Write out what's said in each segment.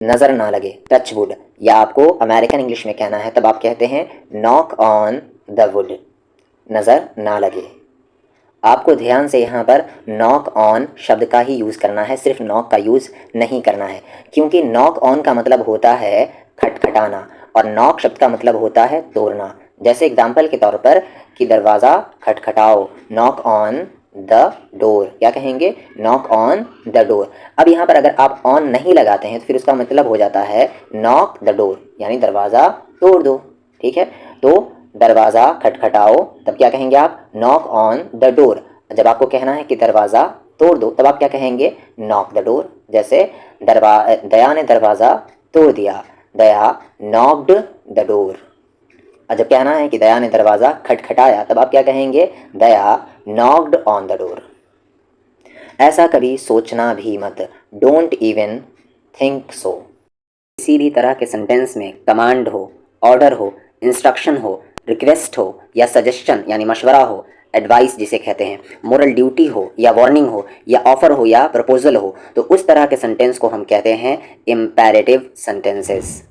नज़र ना लगे, टच वुड, या आपको अमेरिकन इंग्लिश में कहना है तब आप कहते हैं नॉक ऑन द वुड, नज़र ना लगे। आपको ध्यान से यहाँ पर नॉक ऑन शब्द का ही यूज़ करना है, सिर्फ नॉक का यूज़ नहीं करना है, क्योंकि नॉक ऑन का मतलब होता है खटखटाना और नॉक शब्द का मतलब होता है तोड़ना। जैसे एग्जाम्पल के तौर पर कि दरवाज़ा खटखटाओ, नॉक ऑन द डोर, क्या कहेंगे, नॉक ऑन द डोर। अब यहाँ पर अगर आप ऑन नहीं लगाते हैं तो फिर उसका मतलब हो जाता है नॉक द डोर, यानी दरवाज़ा तोड़ दो। ठीक है, तो दरवाज़ा खटखटाओ तब क्या कहेंगे आप, नॉक ऑन द डोर। जब आपको कहना है कि दरवाज़ा तोड़ दो तब आप क्या कहेंगे, नॉक द डोर। जैसे दया ने दरवाज़ा तोड़ दिया, दया नॉक्ड द डोर। और जब कहना है कि दया ने दरवाज़ा खटखटाया तब आप क्या कहेंगे, दया नॉक्ड ऑन द डोर। ऐसा कभी सोचना भी मत, डोंट इवन थिंक सो। किसी भी तरह के सेंटेंस में कमांड हो, ऑर्डर हो, इंस्ट्रक्शन हो, रिक्वेस्ट हो या सजेशन यानी मशवरा हो, एडवाइस जिसे कहते हैं, मोरल ड्यूटी हो या वार्निंग हो या ऑफर हो या प्रपोजल हो, तो उस तरह के सेंटेंस को हम कहते हैं इम्पेरेटिव सेंटेंसेस।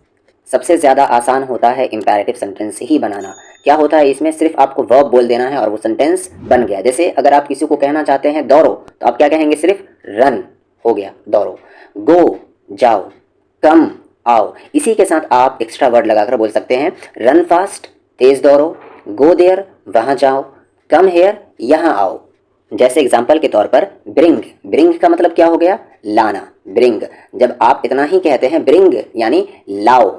सबसे ज़्यादा आसान होता है इम्पेरेटिव सेंटेंस ही बनाना। क्या होता है इसमें, सिर्फ आपको वर्ब बोल देना है और वो सेंटेंस बन गया। जैसे अगर आप किसी को कहना चाहते हैं दौड़ो तो आप क्या कहेंगे, सिर्फ रन, हो गया दौड़ो। गो जाओ, कम आओ, इसी के साथ आप एक्स्ट्रा वर्ड लगाकर बोल सकते हैं रन फास्ट तेज दौड़ो, गो देयर वहाँ जाओ, कम हेयर यहाँ आओ। जैसे एग्जाम्पल के तौर पर ब्रिंग, ब्रिंग का मतलब क्या हो गया, लाना, ब्रिंग। जब आप इतना ही कहते हैं ब्रिंग यानी लाओ,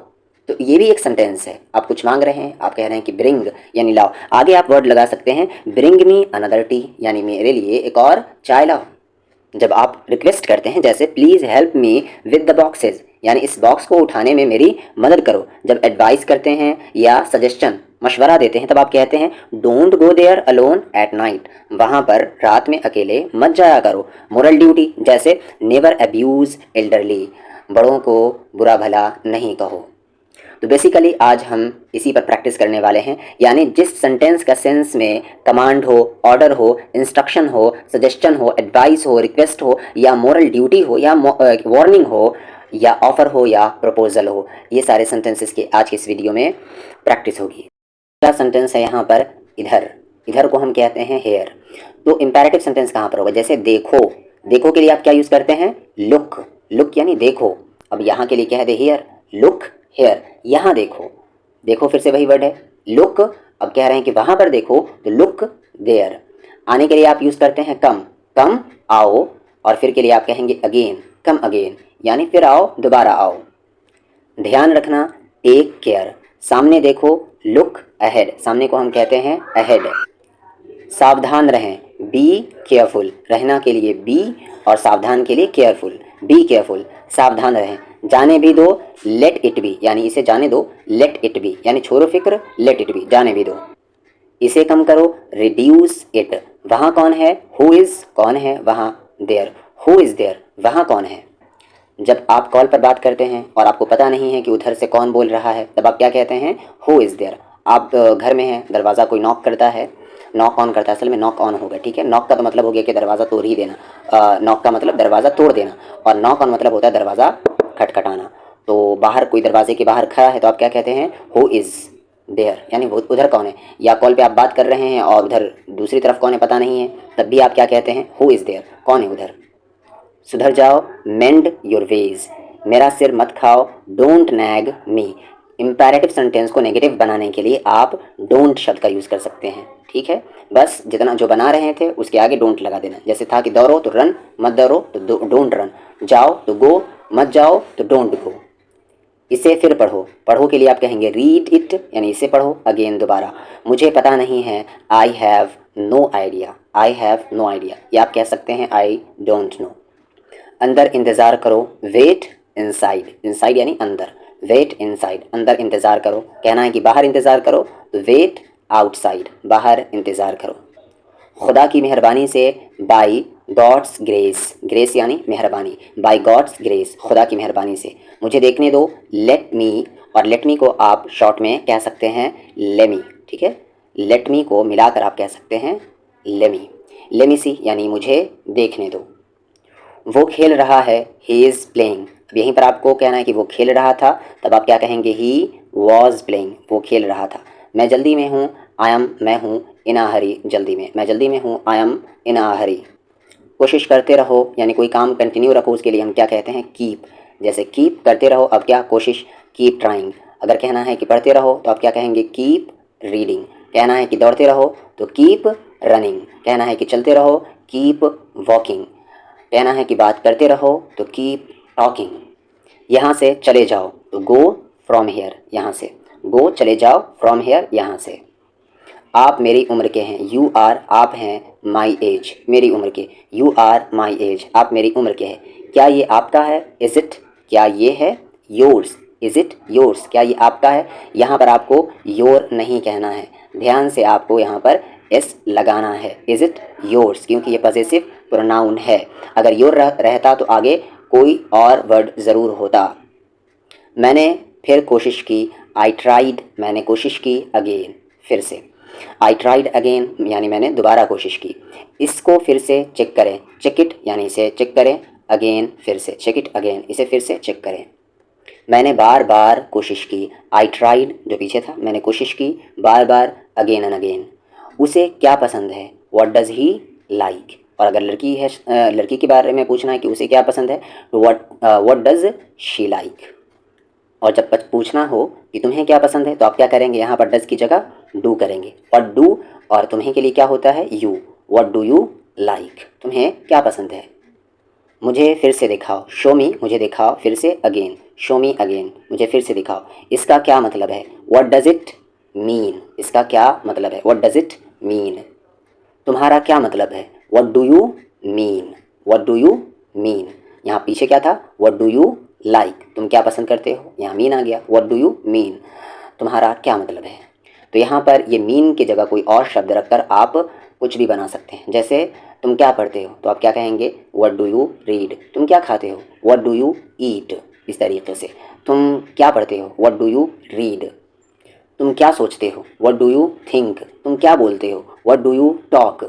तो ये भी एक सेंटेंस है। आप कुछ मांग रहे हैं, आप कह रहे हैं कि ब्रिंग यानी लाओ, आगे आप वर्ड लगा सकते हैं ब्रिंग मी अनदर टी यानी मेरे लिए एक और चाय लाओ। जब आप रिक्वेस्ट करते हैं जैसे please help me with the boxes यानी इस बॉक्स को उठाने में मेरी मदद करो। जब एडवाइस करते हैं या सजेशन मशवरा देते हैं तब आप कहते हैं don't go there alone at night, वहाँ पर रात में अकेले मत जाया करो। मोरल ड्यूटी जैसे नेवर अब्यूज़ एल्डरली, बड़ों को बुरा भला नहीं कहो। तो बेसिकली आज हम इसी पर प्रैक्टिस करने वाले हैं, यानी जिस सेंटेंस का सेंस में कमांड हो, ऑर्डर हो, इंस्ट्रक्शन हो, सजेशन हो, एडवाइस हो, रिक्वेस्ट हो या मोरल ड्यूटी हो या वार्निंग हो या ऑफर हो या प्रपोजल हो, ये सारे सेंटेंसेस की आज की इस वीडियो में प्रैक्टिस होगी। पहला सेंटेंस है यहाँ पर इधर, इधर को हम कहते हैं हेयर। तो इम्पेरेटिव सेंटेंस कहाँ पर होगा, जैसे देखो, देखो के लिए आप क्या यूज़ करते हैं, लुक, लुक यानी देखो। अब यहाँ के लिए क्या है, दे हियर, लुक हेयर, यहाँ देखो, देखो फिर से वही वर्ड है लुक। अब कह रहे हैं कि वहाँ पर देखो तो लुक देयर। आने के लिए आप यूज़ करते हैं कम, कम आओ, और फिर के लिए आप कहेंगे अगेन, कम अगेन यानी फिर आओ, दोबारा आओ। ध्यान रखना, टेक केयर, सामने देखो, लुक अहेड, सामने को हम कहते हैं अहेड। सावधान रहें, बी केयरफुल, रहना के लिए बी और सावधान के लिए केयरफुल, बी केयरफुल, सावधान रहें। जाने भी दो, लेट इट बी यानी इसे जाने दो, लेट इट बी यानी छोड़ो फिक्र, लेट इट बी जाने भी दो। इसे कम करो, रिड्यूस इट, वहाँ कौन है, हु इज़, कौन है वहाँ, देयर, हु इज़ देयर, वहाँ कौन है। जब आप कॉल पर बात करते हैं और आपको पता नहीं है कि उधर से कौन बोल रहा है तब आप क्या कहते हैं, हु इज़ देयर। आप घर में हैं, दरवाज़ा कोई नॉक करता है, नॉक ऑन करता है, असल में नॉक ऑन होगा, ठीक है। नॉक का तो मतलब हो गया कि दरवाज़ा तोड़ ही देना, नॉक का मतलब दरवाज़ा तोड़ देना, और नॉक ऑन मतलब होता है दरवाज़ा खटखटाना। तो बाहर कोई दरवाजे के बाहर खड़ा है तो आप क्या कहते हैं, हु इज़ देयर यानी वो उधर कौन है। या कॉल पे आप बात कर रहे हैं और उधर दूसरी तरफ कौन है पता नहीं है, तब भी आप क्या कहते हैं, हु इज़ देयर, कौन है उधर। सुधर जाओ, मेंड योर वेज, मेरा सिर मत खाओ, don't nag me. Imperative sentence को नेगेटिव बनाने के लिए आप डोंट शब्द का यूज़ कर सकते हैं, ठीक है। बस जितना जो बना रहे थे उसके आगे डोंट लगा देना। जैसे था कि दौड़ो तो रन, मत दौड़ो तो डोंट रन, जाओ तो गो, मत जाओ तो डोंट गो। इसे फिर पढ़ो, पढ़ो के लिए आप कहेंगे रीड इट यानी इसे पढ़ो, अगेन दोबारा। मुझे पता नहीं है, I have no idea, I have no idea, या आप कह सकते हैं आई डोंट नो। अंदर इंतज़ार करो, वेट इनसाइड, इनसाइड यानी अंदर, वेट इनसाइड, अंदर इंतज़ार करो। कहना है कि बाहर इंतज़ार करो तो वेट आउटसाइड, बाहर इंतज़ार करो। खुदा की मेहरबानी से, बाई गॉड्स ग्रेस, ग्रेस यानी मेहरबानी, बाई गॉड्स ग्रेस, खुदा की मेहरबानी से। मुझे देखने दो, लेट मी, और लेट मी को आप शॉर्ट में कह सकते हैं लेमी, ठीक है। लेट मी को मिलाकर आप कह सकते हैं लेमी, लेमी सी यानी मुझे देखने दो। वो खेल रहा है, ही इज़ प्लेइंग। अब यहीं पर आपको कहना है कि वो खेल रहा था, तब आप क्या कहेंगे, ही वॉज प्लेइंग, वो खेल रहा था। मैं जल्दी में हूँ, आई एम, मैं हूँ, इन आ हरी, जल्दी में, मैं जल्दी में हूँ, आई एम इन आ हरी। कोशिश करते रहो, यानी कोई काम कंटिन्यू रखो, उसके लिए हम क्या कहते हैं, कीप। जैसे कीप करते रहो, अब क्या, कोशिश, कीप ट्राइंग। अगर कहना है कि पढ़ते रहो तो आप क्या कहेंगे, कीप रीडिंग। कहना है कि दौड़ते रहो तो कीप रनिंग। कहना है कि चलते रहो, कीप वॉकिंग। कहना है कि बात करते रहो तो कीप टॉकिंग। यहाँ से चले जाओ तो गो फ्रॉम हेयर, यहाँ से गो, चले जाओ, फ्रॉम हेयर, यहाँ से। आप मेरी उम्र के हैं, यू आर, आप हैं, माई एज, मेरी उम्र के, यू आर माई एज, आप मेरी उम्र के हैं। क्या ये आपका है, इज़ इट, क्या ये है, योर्स, इज़ इट योर्स, क्या ये आपका है। यहाँ पर आपको योर नहीं कहना है, ध्यान से आपको यहाँ पर एस लगाना है, इज़ इट योर्स, क्योंकि ये पॉसेसिव प्रोनाउन है। अगर योर रहता तो आगे कोई और वर्ड ज़रूर होता। मैंने फिर कोशिश की, आई ट्राइड, मैंने कोशिश की, अगेन, फिर से। आई ट्राइड अगेन यानी मैंने दोबारा कोशिश की। इसको फिर से चेक करें, चेक इट यानी इसे चेक करें, अगेन, फिर से, चेक इट अगेन, इसे फिर से चेक करें। मैंने बार बार कोशिश की, आई ट्राइड जो पीछे था, मैंने कोशिश की बार बार, अगेन एंड अगेन। उसे क्या पसंद है, व्हाट डज़ ही लाइक। और अगर लड़की है, लड़की के बारे में पूछना है कि उसे क्या पसंद है, तो व्हाट डज़ शी लाइक। और जब पूछना हो कि तुम्हें क्या पसंद है, तो आप क्या करेंगे, यहाँ पर डज की जगह डू करेंगे। और डू और तुम्हें के लिए क्या होता है, you. What do you like, तुम्हें क्या पसंद है। मुझे फिर से दिखाओ, शो मी, मुझे दिखाओ, फिर से अगेन, शो मी अगेन, मुझे फिर से दिखाओ। इसका क्या मतलब है, व्हाट डज़ इट मीन, इसका क्या मतलब है, व्हाट डज़ इट मीन। तुम्हारा क्या मतलब है, what do you mean, what do you mean. यहाँ पीछे क्या था, व्हाट डू यू लाइक, तुम क्या पसंद करते हो, यहाँ मीन आ गया, व्हाट डू यू मीन, तुम्हारा क्या मतलब है। तो यहाँ पर ये मीन की जगह कोई और शब्द रखकर आप कुछ भी बना सकते हैं। जैसे तुम क्या पढ़ते हो, तो आप क्या कहेंगे, व्हाट डू यू रीड। तुम क्या खाते हो, व्हाट डू यू ईट। इस तरीके से तुम क्या पढ़ते हो, व्हाट डू यू रीड। तुम क्या सोचते हो, व्हाट डू यू थिंक। तुम क्या बोलते हो, व्हाट डू यू टॉक।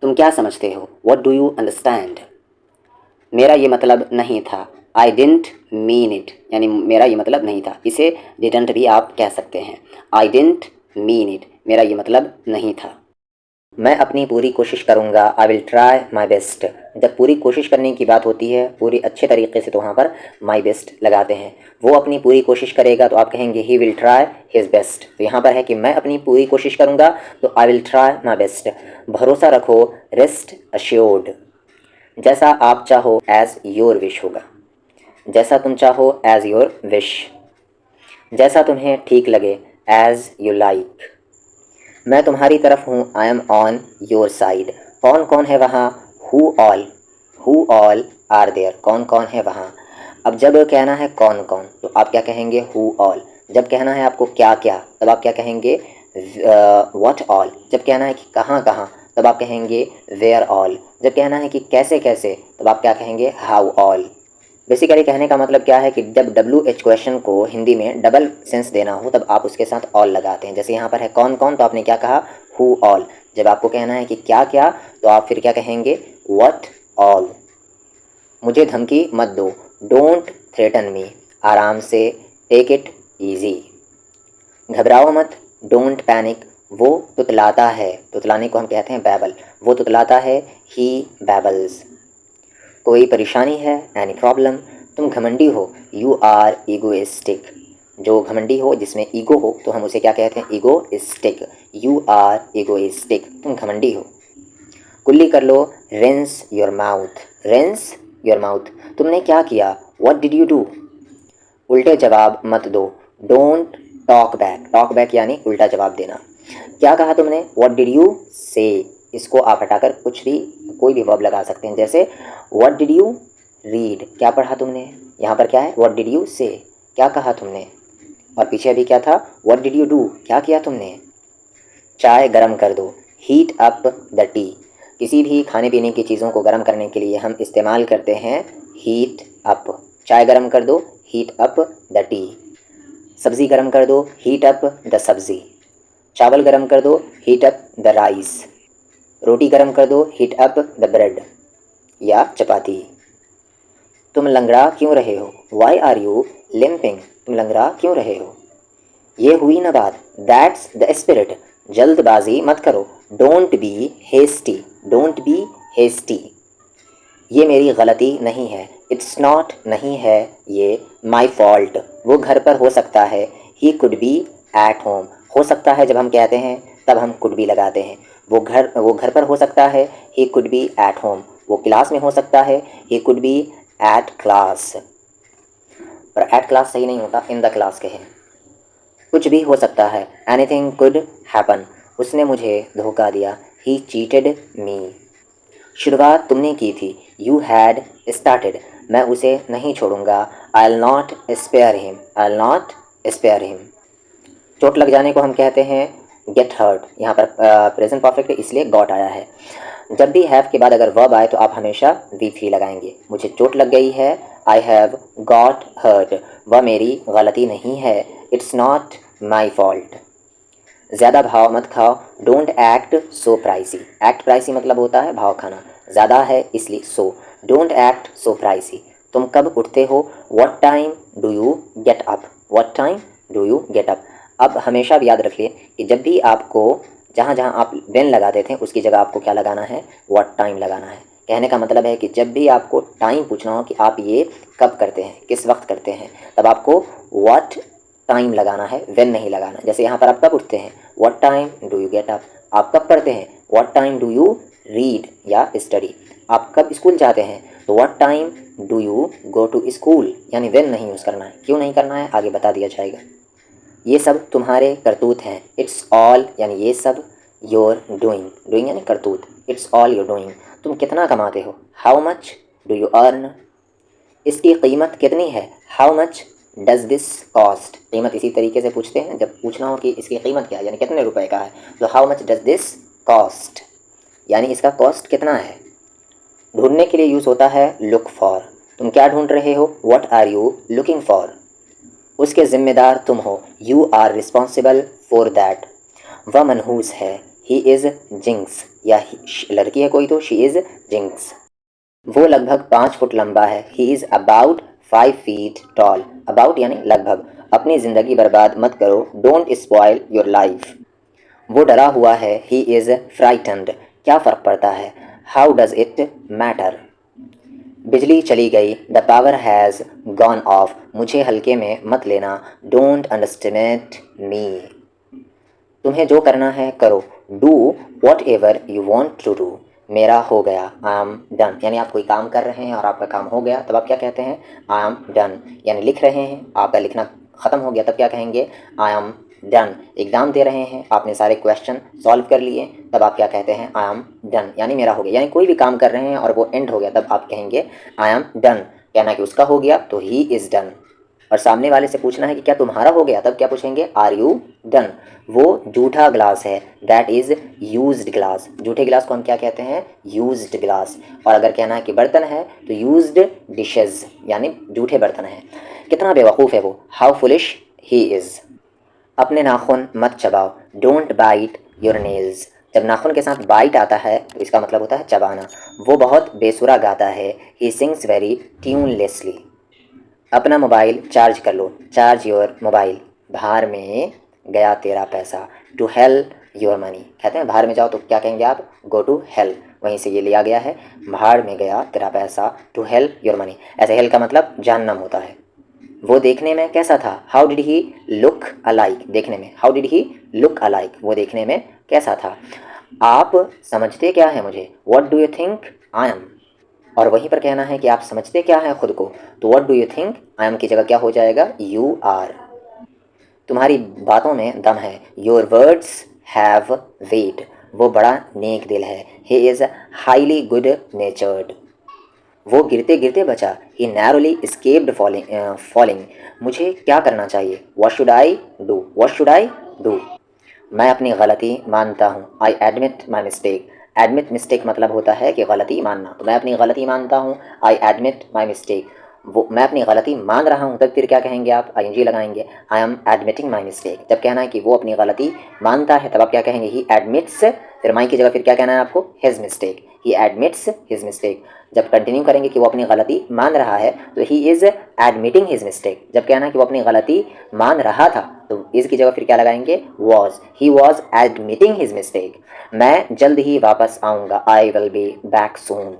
तुम क्या समझते हो, व्हाट डू यू अंडरस्टैंड। मेरा ये मतलब नहीं था, आई डिडंट मीन इट, यानी मेरा ये मतलब नहीं था। इसे डिडंट भी आप कह सकते हैं, आई डिडंट मीन इट, मेरा ये मतलब नहीं था। मैं अपनी पूरी कोशिश करूँगा, I will try my best. जब पूरी कोशिश करने की बात होती है पूरी अच्छे तरीके से, तो वहाँ पर माई बेस्ट लगाते हैं। वो अपनी पूरी कोशिश करेगा तो आप कहेंगे he will try his best. तो यहाँ पर है कि मैं अपनी पूरी कोशिश करूँगा, तो I will try my best. भरोसा रखो, रेस्ट अश्योर्ड। जैसा आप चाहो, एज योर विश होगा, जैसा तुम चाहो, एज योर विश। जैसा तुम्हें ठीक लगे, एज यू लाइक। मैं तुम्हारी तरफ हूँ, I M on your side. कौन कौन है वहाँ, हु ऑल आर देयर, कौन कौन है वहाँ। अब जब कहना है कौन कौन, तो आप क्या कहेंगे, हु ऑल। जब कहना है आपको क्या क्या, तब आप क्या कहेंगे, व्हाट ऑल। जब कहना है कि कहाँ कहाँ, तब आप कहेंगे वेयर ऑल। जब कहना है कि कैसे कैसे, तब आप क्या कहेंगे, हाउ ऑल। बेसिकली कहने का मतलब क्या है कि जब WH क्वेश्चन को हिंदी में डबल सेंस देना हो, तब आप उसके साथ ऑल लगाते हैं। जैसे यहाँ पर है कौन कौन, तो आपने क्या कहा, हु ऑल। जब आपको कहना है कि क्या क्या, तो आप फिर क्या कहेंगे, व्हाट ऑल। मुझे धमकी मत दो, डोंट थ्रेटन मी। आराम से, टेक इट ईजी। घबराओ मत, डोंट पैनिक। वो तुतलाता है, तुतलाने को हम कहते हैं बैबल, वो तुतलाता है, ही बैबल्स। कोई परेशानी है, एनी प्रॉब्लम। तुम घमंडी हो, यू आर ईगोइस्टिक। जो घमंडी हो, जिसमें ईगो हो, तो हम उसे क्या कहते हैं, ईगोइस्टिक। यू आर ईगोइस्टिक, तुम घमंडी हो। कुल्ली कर लो, rinse your mouth, rinse your mouth. तुमने क्या किया, व्हाट डिड यू डू। उल्टे जवाब मत दो, don't talk back. Talk back यानी उल्टा जवाब देना। क्या कहा तुमने, व्हाट डिड यू से। इसको आप हटाकर कुछ भी, कोई भी वर्ब लगा सकते हैं। जैसे व्हाट डिड यू रीड, क्या पढ़ा तुमने। यहाँ पर क्या है, व्हाट डिड यू से, क्या कहा तुमने। और पीछे अभी क्या था, व्हाट डिड यू डू, क्या किया तुमने। चाय गर्म कर दो, हीट अप द टी। किसी भी खाने पीने की चीज़ों को गर्म करने के लिए हम इस्तेमाल करते हैं हीट अप। चाय गर्म कर दो, हीट अप द टी। सब्ज़ी गर्म कर दो, हीट अप द सब्ज़ी। चावल गर्म कर दो, हीट अप द राइस। रोटी गर्म कर दो, हीट अप द ब्रेड। या चपाती। तुम लंगड़ा क्यों रहे हो? Why are you limping? तुम लंगड़ा क्यों रहे हो? ये हुई ना बात। That's the spirit. जल्दबाजी मत करो। Don't be hasty. Don't be hasty. ये मेरी गलती नहीं है। इट्स नॉट नहीं है ये माई फॉल्ट। वो घर पर हो सकता है। He could be at home. हो सकता है जब हम कहते हैं तब हम कुड बी लगाते हैं। वो घर पर हो सकता है। He could be at home. वो क्लास में हो सकता है। He could be at class. पर एट क्लास सही नहीं होता, इन द क्लास कहें। कुछ भी हो सकता है। Anything could happen. उसने मुझे धोखा दिया। He cheated me. शुरुआत तुमने की थी। You had started. मैं उसे नहीं छोड़ूंगा। I'll not spare him. I'll not spare him. चोट लग जाने को हम कहते हैं गेट हर्ट। यहाँ पर प्रेजेंट परफेक्ट है इसलिए गॉट आया है। जब भी हैव के बाद अगर वर्ब आए तो आप हमेशा वी थ्री लगाएंगे। मुझे चोट लग गई है। I have got hurt. वह मेरी गलती नहीं है। It's not my fault. ज़्यादा भाव मत खाओ। Don't act so pricey. Act pricey मतलब होता है भाव खाना। ज़्यादा है इसलिए so. Don't act so pricey. तुम कब उठते हो? What time do you get up? What time do you get up? अब हमेशा भी याद रखिए कि जब भी आपको जहाँ जहाँ आप व्हेन लगाते थे उसकी जगह आपको क्या लगाना है? व्हाट टाइम लगाना है। कहने का मतलब है कि जब भी आपको टाइम पूछना हो कि आप ये कब करते हैं, किस वक्त करते हैं, तब आपको व्हाट टाइम लगाना है, व्हेन नहीं लगाना। जैसे यहाँ पर आप कब उठते हैं? What time do you get up. आप कब पढ़ते हैं? What time do you read या स्टडी। आप कब स्कूल जाते हैं? तो what time do you go to school. यानी व्हेन नहीं यूज़ करना है। क्यों नहीं करना है आगे बता दिया जाएगा। ये सब तुम्हारे करतूत हैं। इट्स ऑल यानी ये सब योर डूइंग। डूइंग यानी करतूत। It's all your doing. तुम कितना कमाते हो? How much do you earn. इसकी कीमत कितनी है? How much does this cost. कीमत इसी तरीके से पूछते हैं जब पूछना हो कि इसकी कीमत क्या है, यानी कितने रुपए का है, तो how much does this cost, यानी इसका कॉस्ट कितना है। ढूंढने के लिए यूज़ होता है लुक फॉर। तुम क्या ढूंढ रहे हो? What are you looking for. उसके जिम्मेदार तुम हो। You are responsible for that. वह मनहूस है। He is jinx. या लड़की है कोई तो शी इज़ जिंक्स। वो लगभग 5 फुट लंबा है। He is about 5 feet tall. About यानी लगभग। अपनी ज़िंदगी बर्बाद मत करो। Don't spoil your life. वो डरा हुआ है। He is frightened. क्या फ़र्क पड़ता है? How does it matter. बिजली चली गई। The power has gone off. मुझे हल्के में मत लेना। Don't underestimate me. तुम्हें जो करना है करो। Do whatever you want to do. मेरा हो गया। I am done. यानी आप कोई काम कर रहे हैं और आपका काम हो गया तब आप क्या कहते हैं? I am done. यानी लिख रहे हैं, आपका लिखना ख़त्म हो गया तब क्या कहेंगे? I am done. एग्ज़ाम दे रहे हैं, आपने सारे क्वेश्चन सॉल्व कर लिए तब आप क्या कहते हैं? I am done. यानी मेरा हो गया। यानी कोई भी काम कर रहे हैं और वो एंड हो गया तब आप कहेंगे आई एम डन। कहना कि उसका हो गया तो ही इज़ डन। और सामने वाले से पूछना है कि क्या तुम्हारा हो गया तब क्या पूछेंगे? Are you done. वो जूठा ग्लास है। That is used glass. जूठे ग्लास को हम क्या कहते हैं? Used glass. और अगर कहना है कि बर्तन है तो यूज्ड डिशेज, यानी जूठे बर्तन हैं। कितना बेवकूफ़ है वो। How foolish he is. अपने नाखून मत चबाओ। Don't bite your nails. जब नाखून के साथ बाइट आता है तो इसका मतलब होता है चबाना। वो बहुत बेसुरा गाता है। He sings very tunelessly. अपना मोबाइल चार्ज कर लो। Charge your mobile. भार में गया तेरा पैसा। To hell your money. कहते हैं भार में जाओ तो क्या कहेंगे आप? Go to hell. वहीं से ये लिया गया है। भाड़ में गया तेरा पैसा। To hell your money. ऐसे हेल का मतलब जहन्नम होता है। वो देखने में कैसा था? How did he look alike. देखने में how did he look alike. वो देखने में कैसा था। आप समझते क्या है मुझे? What do you think I M. और वहीं पर कहना है कि आप समझते क्या हैं खुद को, तो what do you think I am की जगह क्या हो जाएगा? You are. तुम्हारी बातों में दम है। Your words have weight. वो बड़ा नेक दिल है। He is highly good natured. वो गिरते गिरते बचा। He narrowly escaped falling. मुझे क्या करना चाहिए? What should I do. What should I do. मैं अपनी गलती मानता हूँ। I admit my mistake. Admit mistake मतलब होता है कि गलती मानना। तो मैं अपनी गलती मानता हूँ। I admit my mistake. वो मैं अपनी गलती मान रहा हूँ, तब फिर क्या कहेंगे आप, आईएनजी लगाएंगे। I am admitting my mistake, जब कहना है कि वो अपनी गलती मानता है तब आप क्या कहेंगे, ही एडमिट्स, फिर माई की जगह फिर क्या कहना है आपको, हिज मिस्टेक, ही एडमिट्स हिज मिस्टेक। जब कंटिन्यू करेंगे कि वो अपनी गलती मान रहा है तो he is admitting his mistake. जब कहना है कि वो अपनी गलती मान रहा था तो इज़ की जगह फिर क्या लगाएंगे, was, he was admitting his mistake. मैं जल्द ही वापस आऊँगा, I will be back soon.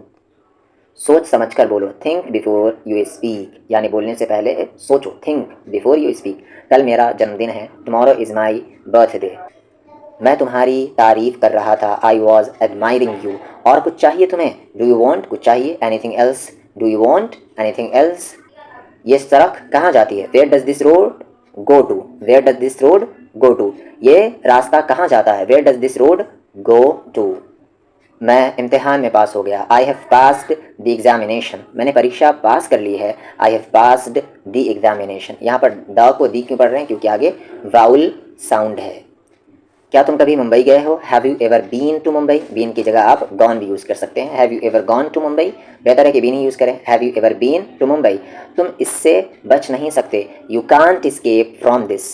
सोच समझ कर बोलो, थिंक बिफोर यू स्पीक, यानी बोलने से पहले सोचो, थिंक बिफोर यू स्पीक। कल मेरा जन्मदिन है, टुमारो इज़ माई बर्थडे। मैं तुम्हारी तारीफ कर रहा था, आई वॉज एडमायरिंग यू। और कुछ चाहिए तुम्हें, डू यू वॉन्ट, कुछ चाहिए, anything else, do you want anything else. ये सड़क कहाँ जाती है, where does this road go to, where does this road go to. ये रास्ता कहाँ जाता है, where does this road go to. मैं इम्तिहान में पास हो गया, I have passed the examination. मैंने परीक्षा पास कर ली है, I have passed the examination. यहाँ पर द को दी क्यों पढ़ रहे हैं, क्योंकि आगे वाउल साउंड है। क्या तुम कभी मुंबई गए हो, have you ever been to Mumbai. Been की जगह आप गॉन भी यूज़ कर सकते हैं, have you ever gone to Mumbai. बेहतर है कि बीन ही यूज़ करें, have you ever been to Mumbai. तुम इससे बच नहीं सकते, you can't escape from this.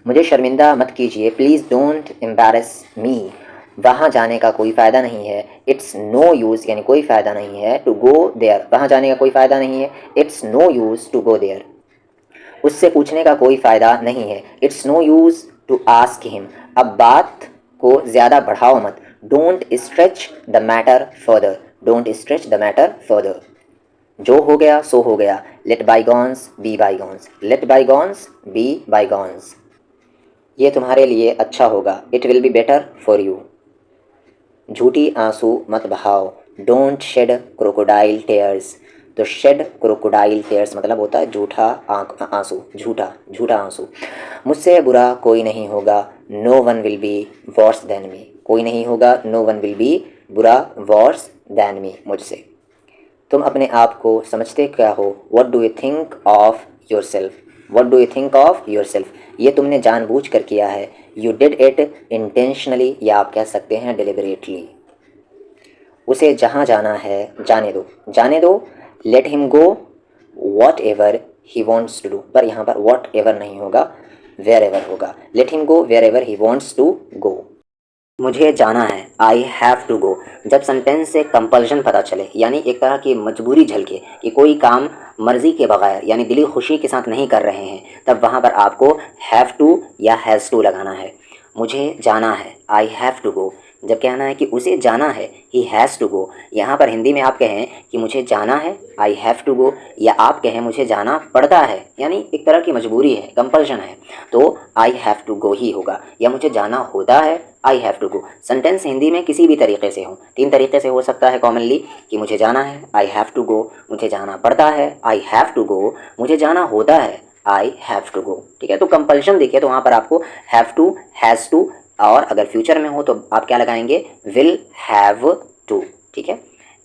मुझे शर्मिंदा मत कीजिए, प्लीज़ डोंट एम्बैरस मी। वहाँ जाने का कोई फ़ायदा नहीं है, इट्स नो यूज़, यानी कोई फ़ायदा नहीं है, टू गो देयर, वहाँ जाने का कोई फ़ायदा नहीं है, it's no use to go there. उससे पूछने का कोई फ़ायदा नहीं है, it's no use to ask him. अब बात को ज़्यादा बढ़ाओ मत, don't stretch the matter further, don't stretch the matter further. जो हो गया सो हो गया, let bygones be bygones, let bygones be bygones. ये तुम्हारे लिए अच्छा होगा, it will be better for you. झूठी आंसू मत बहाओ, डोंट शेड क्रोकोडाइल टेयर्स। तो शेड क्रोकोडाइल टेयर्स मतलब होता है झूठा आंसू, झूठा झूठा आंसू। मुझसे बुरा कोई नहीं होगा, no one will be worse than me. कोई नहीं होगा, नो वन विल बी बुरा, वर्स देन मी, मुझसे। तुम अपने आप को समझते क्या हो, what do you think of yourself, what do you think of yourself. ये तुमने जानबूझ कर किया है, यू डिड इट इंटेंशनली, या आप कह सकते हैं डिलिबरेटली। उसे जहाँ जाना है जाने दो, जाने दो, let him go whatever he wants to do. पर यहाँ पर वॉट एवर नहीं होगा, वेयर एवर होगा, let him go wherever he wants to go. मुझे जाना है, आई हैव टू गो। जब सेंटेंस से कंपल्शन पता चले, यानी एक तरह की मजबूरी झलके कि कोई काम मर्जी के बगैर यानी दिली खुशी के साथ नहीं कर रहे हैं, तब वहाँ पर आपको हैव टू या हैज़ टू लगाना है। मुझे जाना है, आई हैव टू गो। जब कहना है कि उसे जाना है, ही हैज़ टू गो। यहाँ पर हिंदी में आप कहें कि मुझे जाना है, आई हैव टू गो, या आप कहें मुझे जाना पड़ता है, यानी एक तरह की मजबूरी है, कंपल्शन है, तो आई हैव टू गो ही होगा। या मुझे जाना होता है, I have to go. Sentence Hindi में किसी भी तरीके से हो, तीन तरीके से हो सकता है कॉमनली, कि मुझे जाना है, आई हैव टू गो, मुझे जाना पड़ता है, आई हैव टू गो, मुझे जाना होता है, आई हैव टू गो। ठीक है, तो कंपल्शन देखिए तो वहाँ पर आपको हैव टू, हैज़ टू, और अगर फ्यूचर में हो तो आप क्या लगाएंगे, विल हैव टू। ठीक है,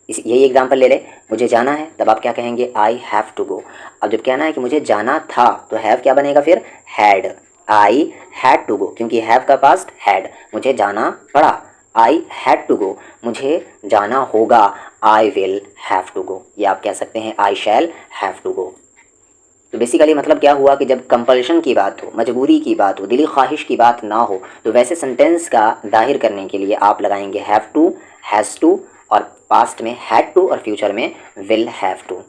इस यही एग्जाम्पल ले ले, मुझे जाना है, तब आप क्या कहेंगे, आई हैव टू गो। अब जब कहना है कि मुझे जाना था, तो हैव क्या बनेगा फिर, had, I had to go, क्योंकि हैव का पास्ट हैड। मुझे जाना पड़ा, आई हैड टू गो, मुझे जाना होगा, I will have to go, या आप कह सकते हैं आई शैल हैव टू गो। तो बेसिकली मतलब क्या हुआ कि जब कंपल्शन की बात हो, मजबूरी की बात हो, दिली ख्वाहिश की बात ना हो, तो वैसे सेंटेंस का जाहिर करने के लिए आप लगाएंगे हैव टू, हैज़ टू, और पास्ट में हैड टू, और फ्यूचर में विल हैव टू।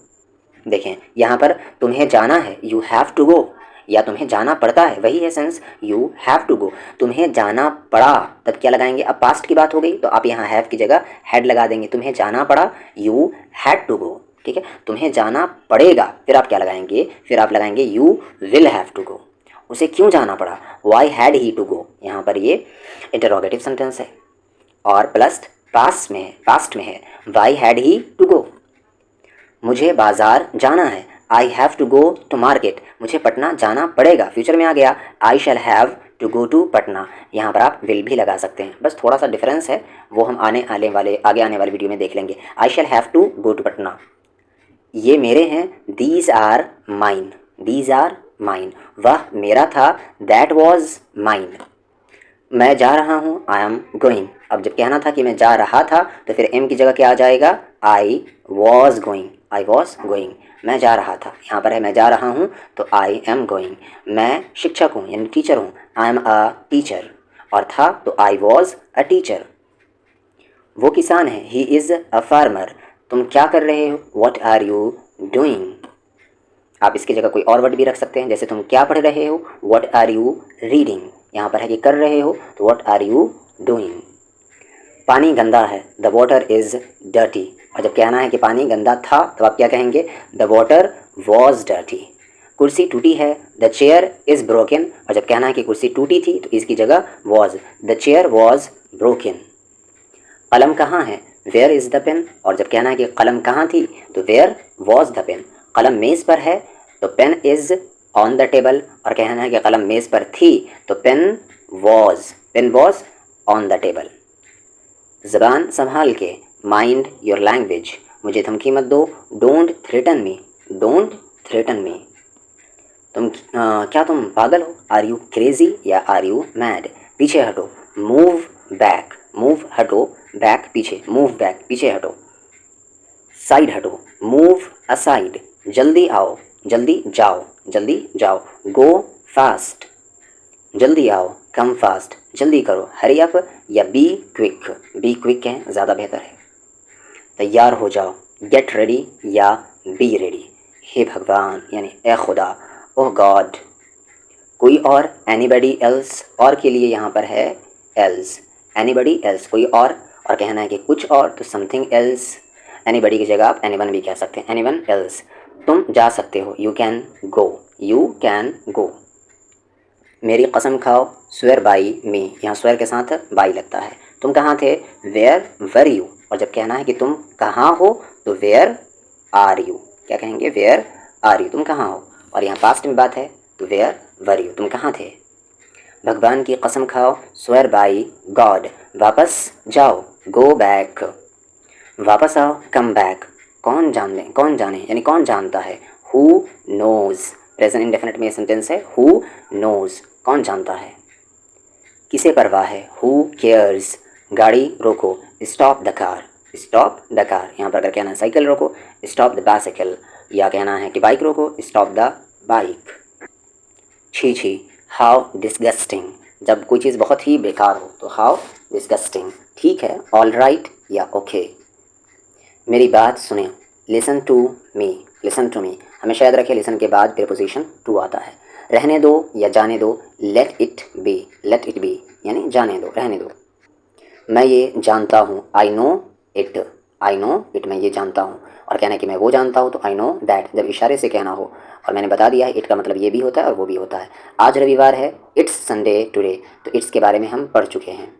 देखें यहाँ पर तुम्हें जाना है, यू हैव टू गो, या तुम्हें जाना पड़ता है, वही है sense, you have to go. तुम्हें जाना पड़ा, तब क्या लगाएंगे, अब पास्ट की बात हो गई तो आप यहाँ हैव की जगह हैड लगा देंगे, तुम्हें जाना पड़ा, यू हैड टू गो। ठीक है, तुम्हें जाना पड़ेगा, फिर आप क्या लगाएंगे, फिर आप लगाएंगे you will have to go. उसे क्यों जाना पड़ा, why had he to go. यहाँ पर ये इंटरोगेटिव सेंटेंस है, और प्लस पास्ट में है, why had he to go. मुझे बाज़ार जाना है, I have to go to market, मुझे पटना जाना पड़ेगा, फ्यूचर में आ गया, I shall have to go to Patna. यहाँ पर आप विल भी लगा सकते हैं, बस थोड़ा सा डिफरेंस है, वो हम आगे आने वाले वीडियो में देख लेंगे। I shall have to go to Patna, ये मेरे हैं, these are mine, these are mine, वह मेरा था, दैट वॉज माइन। मैं जा रहा हूँ, आई एम गोइंग। अब जब कहना था कि मैं जा रहा था, तो फिर एम की जगह क्या आ जाएगा, I was going. I was going, मैं जा रहा था। यहाँ पर है मैं जा रहा हूँ तो आई एम गोइंग। मैं शिक्षक हूँ यानी टीचर हूँ, आई एम अ टीचर। और था तो आई वॉज अ टीचर। वो किसान है, ही इज़ अ फार्मर। तुम क्या कर रहे हो, वॉट आर यू डूइंग। आप इसकी जगह कोई और वर्ड भी रख सकते हैं, जैसे तुम क्या पढ़ रहे हो, वॉट आर यू रीडिंग। यहाँ पर है कि कर रहे हो तो वॉट आर यू डूइंग। पानी गंदा है, द वाटर इज़ डर्टी। और जब कहना है कि पानी गंदा था तो आप क्या कहेंगे, द वाटर वॉज डर्टी। कुर्सी टूटी है, द चेयर इज़ ब्रोकन। और जब कहना है कि कुर्सी टूटी थी तो इसकी जगह was, the chair was broken. कलम कहाँ है, वेयर इज़ द पेन। और जब कहना है कि कलम कहाँ थी तो वेयर वॉज द पेन। कलम मेज़ पर है तो pen is on the table. और कहना है कि कलम मेज़ पर थी तो pen was on the table. ज़बान संभाल के, माइंड योर लैंग्वेज। मुझे धमकी मत दो, don't threaten me, don't threaten मी। क्या तुम पागल हो, आर यू क्रेजी या आर यू मैड। पीछे हटो, मूव बैक, मूव हटो, बैक पीछे, मूव बैक पीछे हटो। साइड हटो, मूव असाइड। जल्दी आओ, जल्दी जाओ, जल्दी जाओ। गो फास्ट, जल्दी आओ, कम फास्ट, जल्दी करो, हरी अप या बी क्विक है ज़्यादा बेहतर है। तैयार हो जाओ, गेट रेडी या बी रेडी। हे भगवान यानी ए खुदा, ओह गॉड। कोई और, एनीबडी एल्स। और के लिए यहाँ पर है एल्स, एनीबडी एल्स कोई और कहना है कि कुछ और तो समथिंग एल्स। एनीबडी की जगह आप एनीवन भी कह सकते हैं, एनीवन एल्स। तुम जा सकते हो, you can go, you can go. मेरी कसम खाओ, स्वेयर बाई मी। यहाँ स्वेयर के साथ बाई लगता है। तुम कहाँ थे, वेयर वर यू। और जब कहना है कि तुम कहाँ हो तो वेयर आर यू। क्या कहेंगे, वेयर आर यू, तुम कहाँ हो। और यहाँ पास्ट में बात है तो वेयर वर यू, तुम कहाँ थे। भगवान की कसम खाओ, स्वेयर बाई गॉड। वापस जाओ, गो बैक। वापस आओ, कम बैक। कौन जाने यानी कौन जानता है, हु नोज़। प्रेजेंट इंडेफिनिट में सेंटेंस है, हु नोज़, कौन जानता है। किसे परवाह है, हु केयर्स। गाड़ी रोको, stop the car, stop the car. यहाँ पर अगर कहना है साइकिल रोको, स्टॉप द बाइसाइकिल। या कहना है कि बाइक रोको, स्टॉप द बाइक। छी छी, हाउ डिस्गस्टिंग। जब कोई चीज़ बहुत ही बेकार हो तो हाउ डिस्गस्टिंग। ठीक है, ऑल राइट या ओके। मेरी बात सुने, listen to me, listen to me. हमेशा याद रखें लिसन के बाद प्रीपोजिशन टू आता है। रहने दो या जाने दो, let it be, let it be यानी जाने दो, रहने दो। मैं ये जानता हूँ, I know it, I know it, मैं ये जानता हूँ। और कहना है कि मैं वो जानता हूँ तो आई नो दैट, जब इशारे से कहना हो। और मैंने बता दिया है इट का मतलब ये भी होता है और वो भी होता है। आज रविवार है, इट्स संडे टुडे, तो इट्स के बारे में हम पढ़ चुके हैं।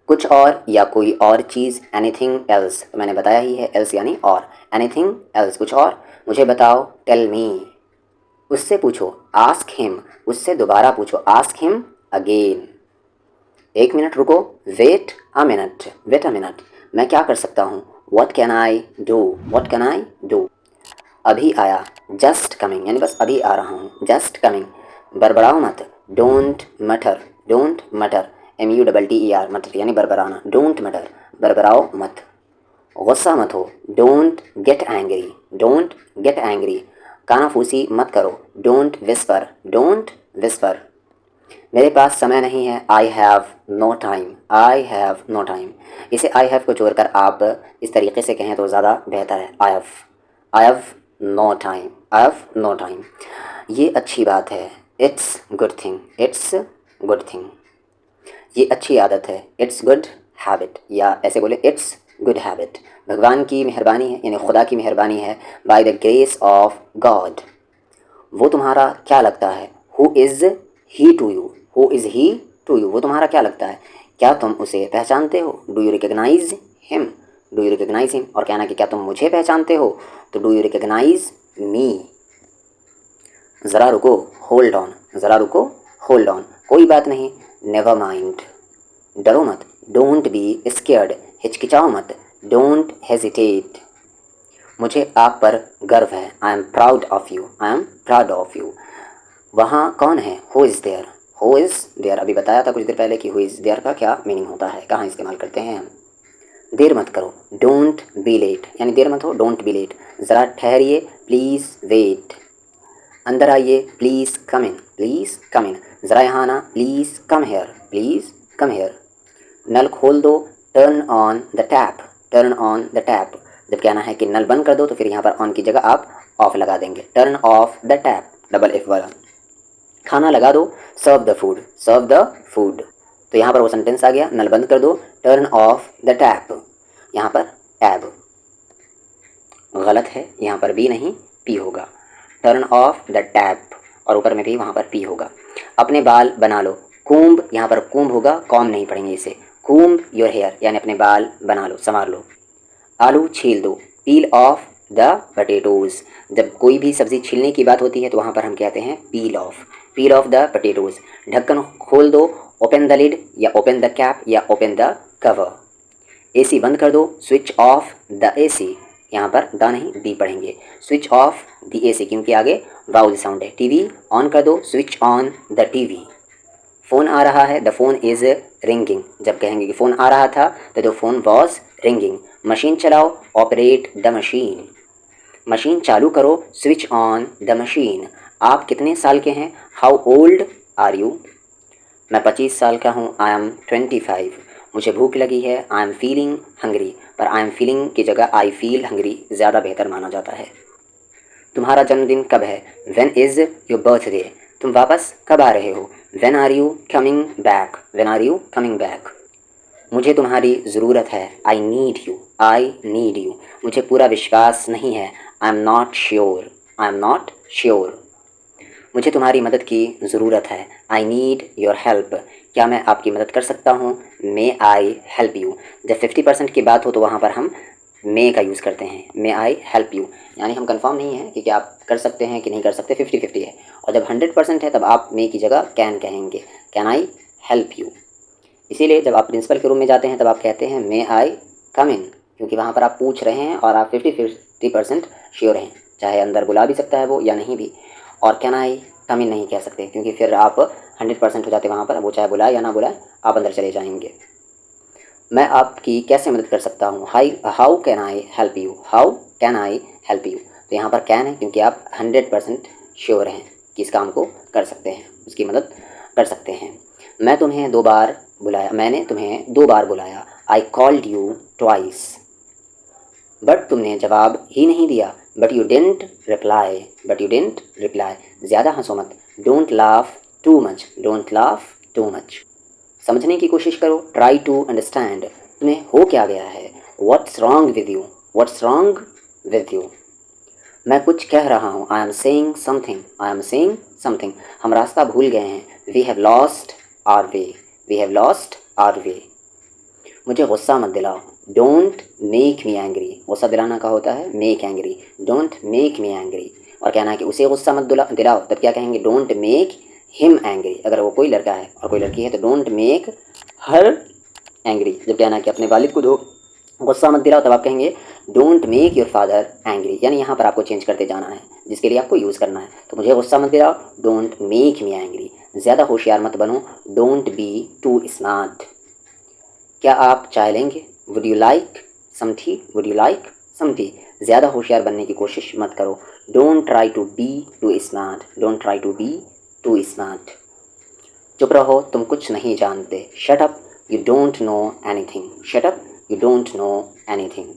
कुछ और या कोई और चीज़, एनीथिंग एल्स, तो मैंने बताया ही है, एल्स यानी और। एनीथिंग एल्स कुछ और, मुझे बताओ, टेल मी। उससे पूछो, आस्क हिम, उससे दोबारा पूछो, आस्क हिम अगेन। एक मिनट रुको, wait a minute, wait a minute. मैं क्या कर सकता हूँ, what can I do, what can I do. अभी आया, जस्ट कमिंग यानी बस अभी आ रहा हूँ, जस्ट कमिंग। बड़बड़ाओ मत, डोंट मटर, डोंट मटर, MUTTER मटर यानी बरबराना, डोंट मटर, बरबराओ मत। गुस्सा मत हो, don't get angry, don't get angry. कानाफूसी मत करो, डोंट विस्पर, डोंट विस्पर। मेरे पास समय नहीं है, I have no time, I have no time. इसे आई हैव को जोड़कर आप इस तरीके से कहें तो ज़्यादा बेहतर है, I have no time, I have no time. ये अच्छी बात है, it's good thing, it's good thing. ये अच्छी आदत है, इट्स गुड हैबिट। या ऐसे बोले, इट्स गुड हैबिट। भगवान की मेहरबानी है यानी खुदा की मेहरबानी है, by the grace of God. वो तुम्हारा क्या लगता है, who is he to you, who is he to you, वो तुम्हारा क्या लगता है, क्या तुम उसे पहचानते हो, do you recognise him, do you recognise him. और कहना कि क्या तुम मुझे पहचानते हो तो डू यू रिकग्नाइज मी। ज़रा रुको, होल्ड ऑन, ज़रा रुको, होल्ड ऑन, कोई बात नहीं, नेवर माइंड। डरो मत, डोंट बी स्केयर्ड, हिचकिचाओ मत, डोंट हेजिटेट। मुझे आप पर गर्व है, I am proud of you, I am proud of you. वहाँ कौन है, who is there, who is there. अभी बताया था कुछ देर पहले कि हु इज़ देयर का क्या मीनिंग होता है, कहाँ इस्तेमाल करते हैं हम। देर मत करो, डोंट बी लेट यानी देर मत हो, डोंट बी लेट। ज़रा ठहरिए, प्लीज़ वेट। अंदर आइए, प्लीज़ कम इन, प्लीज़ कम इन। ज़रा यहाँ आना, please come here, please come here. नल खोल दो, turn on the tap, turn on the tap. जब कहना है कि नल बंद कर दो तो फिर यहाँ पर ऑन की जगह आप ऑफ लगा देंगे, turn off the tap, double F वाला। खाना लगा दो, serve the food, serve the food. तो यहाँ पर वो सेंटेंस आ गया, नल बंद कर दो, टर्न ऑफ द टैप। यहाँ पर टैब गलत है, यहाँ पर बी नहीं पी होगा, टर्न ऑफ द टैप, और ऊपर में भी वहाँ पर पी होगा। अपने बाल बना लो, कूम्ब, यहाँ पर कूम्ब होगा, कॉम नहीं पढ़ेंगे इसे, कूम्ब योर हेयर, यानी अपने बाल बना लो, संवार लो। आलू छील दो, पील ऑफ द पटेटोज़। जब कोई भी सब्ज़ी छीलने की बात होती है तो वहाँ पर हम कहते हैं पील of, peel of the potatoes. ढक्कन खोल दो, ओपन द लिड या ओपन द कैप या ओपन द कवर। एसी बंद कर दो, स्विच ऑफ द एसी, यहाँ पर द नहीं दी पढ़ेंगे, स्विच ऑफ द एसी क्योंकि आगे वाउल साउंड है। टीवी ऑन कर दो, switch on the TV. Phone आ रहा है, द फ़ोन इज़ रिंगिंग। जब कहेंगे कि फ़ोन आ रहा था तो the phone was ringing. Machine चलाओ, ऑपरेट द मशीन। मशीन चालू करो, स्विच ऑन द मशीन। आप कितने साल के हैं, हाउ ओल्ड आर यू। मैं 25 साल का हूँ, आई एम 25। मुझे भूख लगी है, आई एम फीलिंग हंग्री, पर आई एम फीलिंग की जगह आई फील हंग्री ज़्यादा बेहतर माना जाता है। तुम्हारा जन्मदिन कब है, व्हेन इज़ योर बर्थडे। तुम वापस कब आ रहे हो, when are you coming back, when are you coming back. मुझे तुम्हारी ज़रूरत है, I need you, I need you. मुझे पूरा विश्वास नहीं है, I am not sure, I am not sure. मुझे तुम्हारी मदद की ज़रूरत है, आई नीड योर हेल्प। क्या मैं आपकी मदद कर सकता हूँ, मे आई हेल्प यू। जब 50% की बात हो तो वहाँ पर हम मे का यूज़ करते हैं, मे आई हेल्प यू, यानी हम कंफर्म नहीं है कि क्या आप कर सकते हैं कि नहीं कर सकते, 50-50 है। और जब 100% है तब आप मे की जगह कैन कहेंगे, कैन आई हेल्प यू। इसीलिए जब आप प्रिंसिपल के रूम में जाते हैं तब आप कहते हैं मे आई कम इन, क्योंकि वहाँ पर आप पूछ रहे हैं और आप 50-50% श्योर हैं, चाहे अंदर बुला भी सकता है वो या नहीं भी। और कैन आई कम इन नहीं कह सकते क्योंकि फिर आप 100% हो जाते वहाँ पर, वो चाहे बुलाए या ना बुलाए आप अंदर चले जाएंगे। मैं आपकी कैसे मदद कर सकता हूँ, how can I help you, how can I help you. तो यहाँ पर कैन है क्योंकि आप 100% श्योर हैं कि इस काम को कर सकते हैं, उसकी मदद कर सकते हैं। मैं तुम्हें 2 बार बुलाया, मैंने तुम्हें 2 बार बुलाया, I called you twice. But तुमने जवाब ही नहीं दिया, but you didn't reply, but you didn't reply. ज़्यादा हंसो मत, don't laugh too much, don't laugh too much. समझने की कोशिश करो, ट्राई टू अंडरस्टैंड। तुम्हें हो क्या गया है, what's wrong with you, what's wrong with you. मैं कुछ कह रहा हूँ, I am saying something, I am saying something. हम रास्ता भूल गए हैं, we have lost our way, we have lost our way. मुझे गुस्सा मत दिलाओ, डोंट मेक मी एंग्री। गुस्सा दिलाना का होता है make angry, don't make me angry. और कहना है कि उसे गुस्सा मत दिलाओ, तब क्या कहेंगे, डोंट मेक हिम एंग्री। अगर वो कोई लड़का है और कोई लड़की है तो डोंट मेक हर एंग्री। जब कहना है कि अपने वालिद को दो गुस्सा मत दिलाओ, तब आप कहेंगे don't make your father angry, यानी यहाँ पर आपको चेंज करते जाना है जिसके लिए आपको यूज़ करना है। तो मुझे गुस्सा मत दिलाओ, डोंट मेक मी एंग्री। ज़्यादा होशियार मत बनो, डोंट बी टू स्मार्ट। क्या आप चाय लेंगे, would you like some tea, would you like some tea. ज़्यादा होशियार बनने की कोशिश मत करो, don't try to be too smart, don't try to be too smart. चुप रहो, तुम कुछ नहीं जानते, shut up, you don't know anything, shut up, you don't know anything.